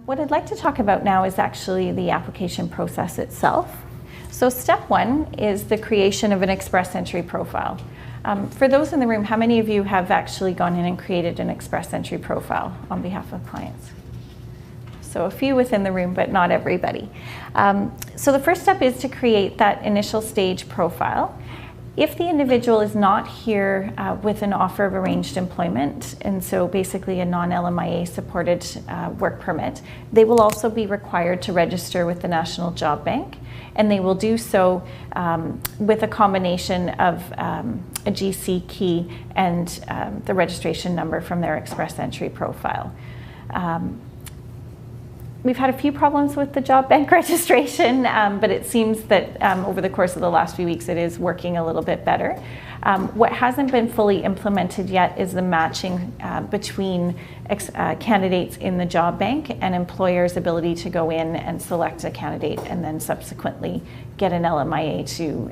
What I'd like to talk about now is actually the application process itself. So step one is the creation of an express entry profile. For those in the room, how many of you have actually gone in and created an express entry profile on behalf of clients? So a few within the room, but not everybody. So the first step is to create that initial stage profile. If the individual is not here with an offer of arranged employment, and so basically a non-LMIA supported work permit, they will also be required to register with the National Job Bank, and they will do so with a combination of a GC key and the registration number from their express entry profile. We've had a few problems with the job bank registration, but it seems that over the course of the last few weeks it is working a little bit better. What hasn't been fully implemented yet is the matching between candidates in the job bank and employers' ability to go in and select a candidate and then subsequently get an LMIA to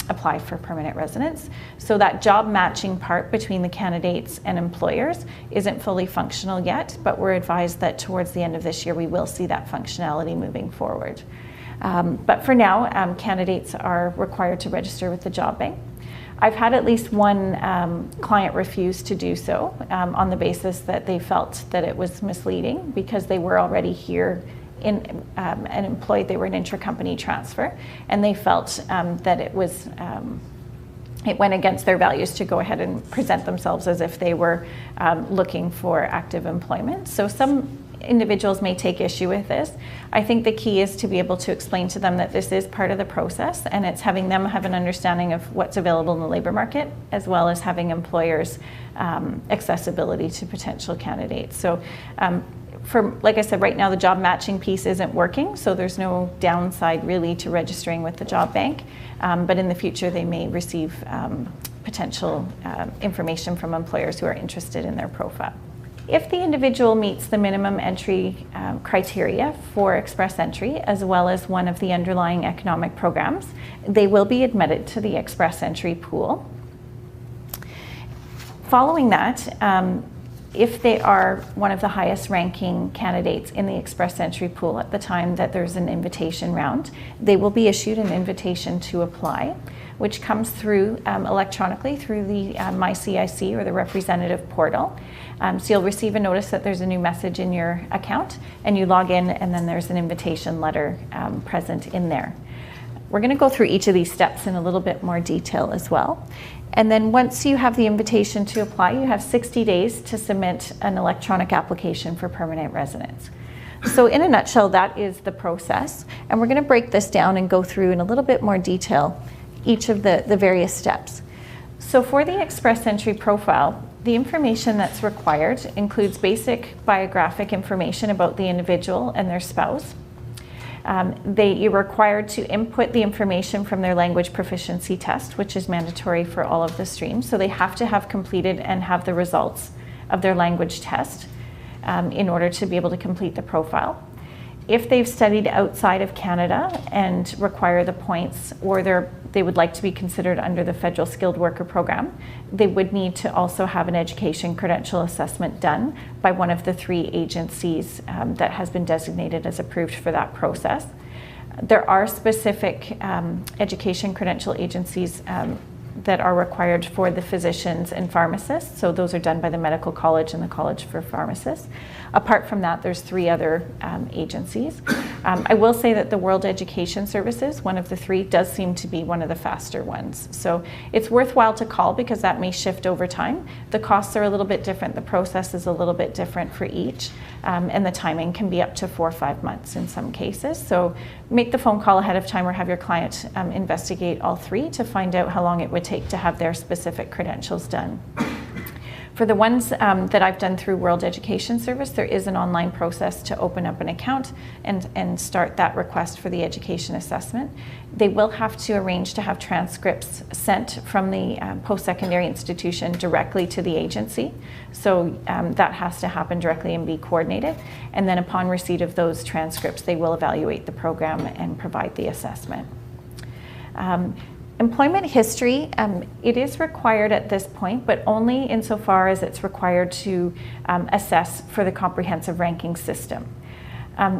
apply for permanent residence. So that job matching part between the candidates and employers isn't fully functional yet, but we're advised that towards the end of this year we will see that functionality moving forward. But for now, candidates are required to register with the job bank. I've had at least one client refuse to do so on the basis that they felt that it was misleading because they were already here and employed. They were an intra-company transfer, and they felt that it went against their values to go ahead and present themselves as if they were looking for active employment. So some individuals may take issue with this. I think the key is to be able to explain to them that this is part of the process, and it's having them have an understanding of what's available in the labor market, as well as having employers accessibility to potential candidates. So like I said, right now the job matching piece isn't working, so there's no downside really to registering with the job bank, but in the future they may receive potential information from employers who are interested in their profile. If the individual meets the minimum entry criteria for express entry, as well as one of the underlying economic programs, they will be admitted to the express entry pool. Following that, if they are one of the highest ranking candidates in the express entry pool at the time that there's an invitation round, they will be issued an invitation to apply, which comes through electronically through the MyCIC or the representative portal. So you'll receive a notice that there's a new message in your account, and you log in, and then there's an invitation letter present in there. We're going to go through each of these steps in a little bit more detail as well. And then once you have the invitation to apply, you have 60 days to submit an electronic application for permanent residence. So in a nutshell, that is the process. And we're going to break this down and go through in a little bit more detail each of the various steps. So for the express entry profile, the information that's required includes basic biographic information about the individual and their spouse. You're required to input the information from their language proficiency test, which is mandatory for all of the streams. So they have to have completed and have the results of their language test in order to be able to complete the profile. If they've studied outside of Canada and require the points, or they would like to be considered under the Federal Skilled Worker Program, they would need to also have an education credential assessment done by one of the 3 agencies that has been designated as approved for that process. There are specific education credential agencies that are required for the physicians and pharmacists, so those are done by the Medical College and the College for Pharmacists. Apart from that, there's 3 other agencies. I will say that the World Education Services, one of the 3, does seem to be one of the faster ones. So it's worthwhile to call because that may shift over time. The costs are a little bit different, the process is a little bit different for each, and the timing can be up to 4 or 5 months in some cases. So make the phone call ahead of time or have your client investigate all 3 to find out how long it would take to have their specific credentials done. For the ones that I've done through World Education Service, there is an online process to open up an account and start that request for the education assessment. They will have to arrange to have transcripts sent from the post-secondary institution directly to the agency. So that has to happen directly and be coordinated. And then upon receipt of those transcripts, they will evaluate the program and provide the assessment. Employment history, it is required at this point, but only insofar as it's required to assess for the comprehensive ranking system.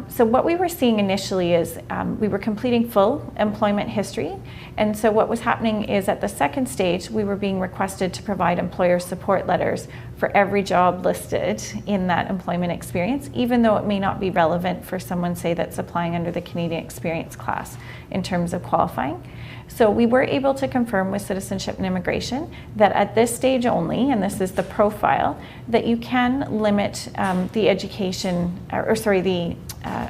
So what we were seeing initially is we were completing full employment history. And so what was happening is at the second stage, we were being requested to provide employer support letters for every job listed in that employment experience, even though it may not be relevant for someone, say, that's applying under the Canadian Experience class in terms of qualifying. So we were able to confirm with Citizenship and Immigration that at this stage only, and this is the profile, that you can limit the education, the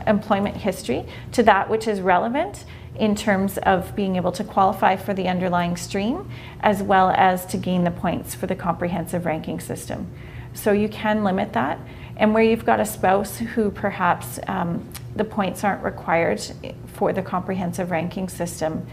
employment history to that which is relevant in terms of being able to qualify for the underlying stream, as well as to gain the points for the comprehensive ranking system. So you can limit that. And where you've got a spouse who perhaps the points aren't required for the comprehensive ranking system,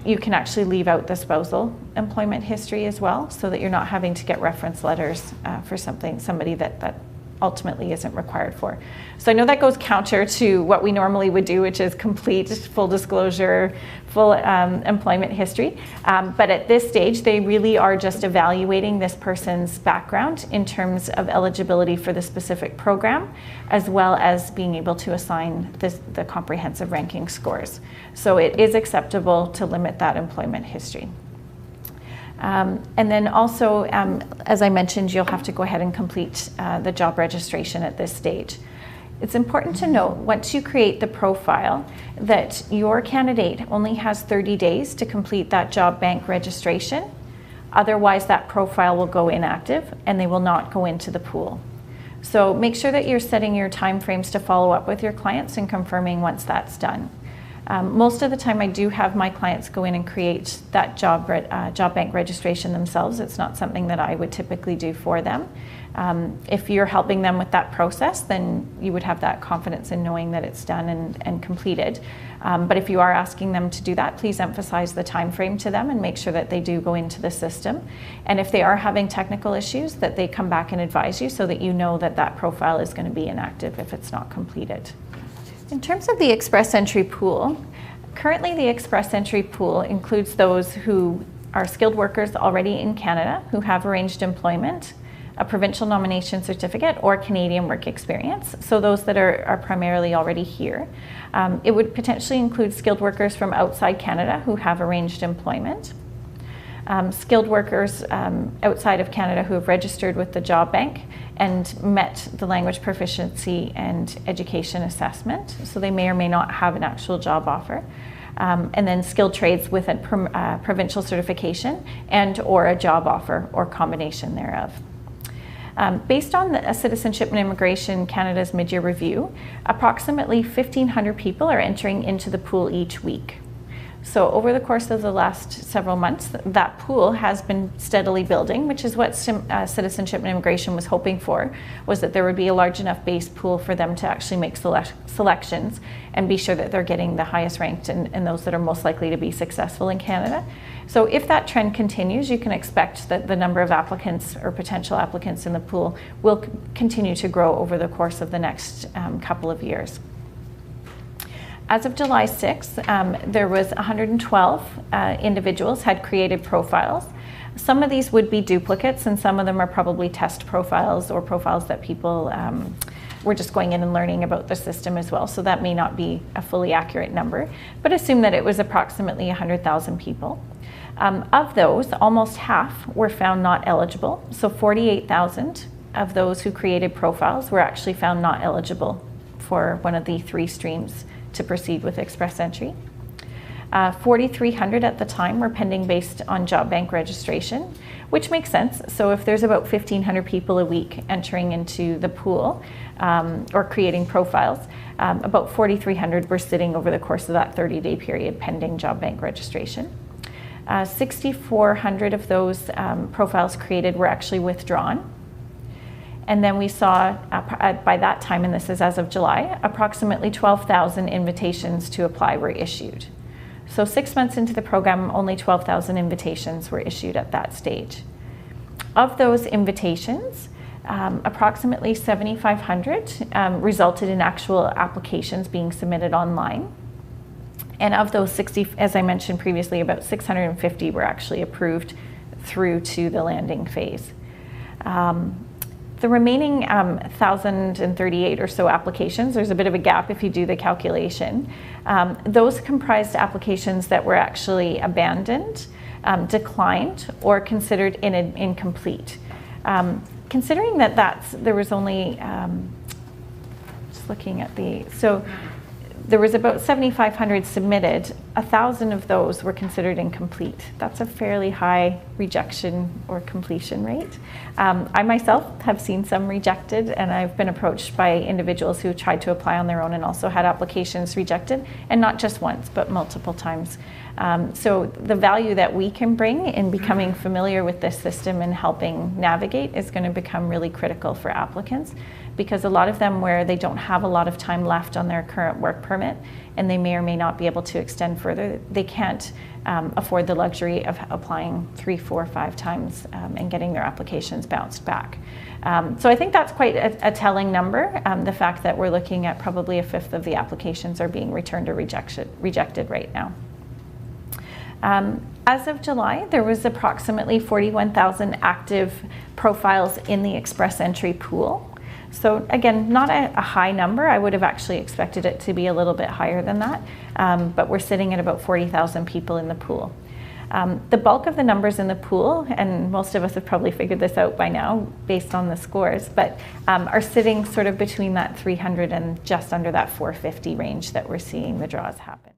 you can actually leave out the spousal employment history as well, so that you're not having to get reference letters for somebody that ultimately isn't required for. So I know that goes counter to what we normally would do, which is complete full disclosure, full employment history. But at this stage, they really are just evaluating this person's background in terms of eligibility for the specific program, as well as being able to assign the comprehensive ranking scores. So it is acceptable to limit that employment history. And then also, as I mentioned, you'll have to go ahead and complete the job registration at this stage. It's important to note, once you create the profile, that your candidate only has 30 days to complete that job bank registration. Otherwise, that profile will go inactive and they will not go into the pool. So make sure that you're setting your timeframes to follow up with your clients and confirming once that's done. Most of the time I do have my clients go in and create that job bank registration themselves. It's not something that I would typically do for them. If you're helping them with that process, then you would have that confidence in knowing that it's done and completed. But if you are asking them to do that, please emphasize the time frame to them and make sure that they do go into the system. And if they are having technical issues, that they come back and advise you so that you know that that profile is going to be inactive if it's not completed. In terms of the Express Entry pool, currently the Express Entry pool includes those who are skilled workers already in Canada who have arranged employment, a provincial nomination certificate, or Canadian work experience. So those that are primarily already here. It would potentially include skilled workers from outside Canada who have arranged employment. Skilled workers outside of Canada who have registered with the job bank and met the language proficiency and education assessment. So they may or may not have an actual job offer. And then skilled trades with a provincial certification and or a job offer or combination thereof. Based on the Citizenship and Immigration Canada's mid-year review, approximately 1,500 people are entering into the pool each week. So over the course of the last several months, that pool has been steadily building, which is what Citizenship and Immigration was hoping for, was that there would be a large enough base pool for them to actually make selections and be sure that they're getting the highest ranked and those that are most likely to be successful in Canada. So if that trend continues, you can expect that the number of applicants or potential applicants in the pool will continue to grow over the course of the next couple of years. As of July 6th, there was 112 individuals had created profiles. Some of these would be duplicates and some of them are probably test profiles or profiles that people were just going in and learning about the system as well. So that may not be a fully accurate number, but assume that it was approximately 100,000 people. Of those, almost half were found not eligible. So 48,000 of those who created profiles were actually found not eligible for one of the 3 streams to proceed with Express Entry. 4,300 at the time were pending based on job bank registration, which makes sense. So if there's about 1,500 people a week entering into the pool or creating profiles, about 4,300 were sitting over the course of that 30-day period pending job bank registration. 6,400 of those profiles created were actually withdrawn. And then we saw, by that time, and this is as of July, approximately 12,000 invitations to apply were issued. So 6 months into the program, only 12,000 invitations were issued at that stage. Of those invitations, approximately 7,500 resulted in actual applications being submitted online. And of those 60, as I mentioned previously, about 650 were actually approved through to the landing phase. The remaining 1,038 or so applications, there's a bit of a gap if you do the calculation. Those comprised applications that were actually abandoned, declined, or considered incomplete. Considering that there was only, just looking at so there was about 7,500 submitted, 1,000 of those were considered incomplete. That's a fairly high rejection or completion rate. I myself have seen some rejected, and I've been approached by individuals who tried to apply on their own and also had applications rejected, and not just once, but multiple times. So the value that we can bring in becoming familiar with this system and helping navigate is going to become really critical for applicants, because a lot of them, where they don't have a lot of time left on their current work permit and they may or may not be able to extend further, they can't afford the luxury of applying 3, 4, 5 times and getting their applications bounced back. So I think that's quite a telling number, the fact that we're looking at probably 1/5 of the applications are being returned or rejected right now. As of July, there was approximately 41,000 active profiles in the express entry pool. So again, not a high number. I would have actually expected it to be a little bit higher than that, but we're sitting at about 40,000 people in the pool. The bulk of the numbers in the pool, and most of us have probably figured this out by now based on the scores, but are sitting sort of between that 300 and just under that 450 range that we're seeing the draws happen.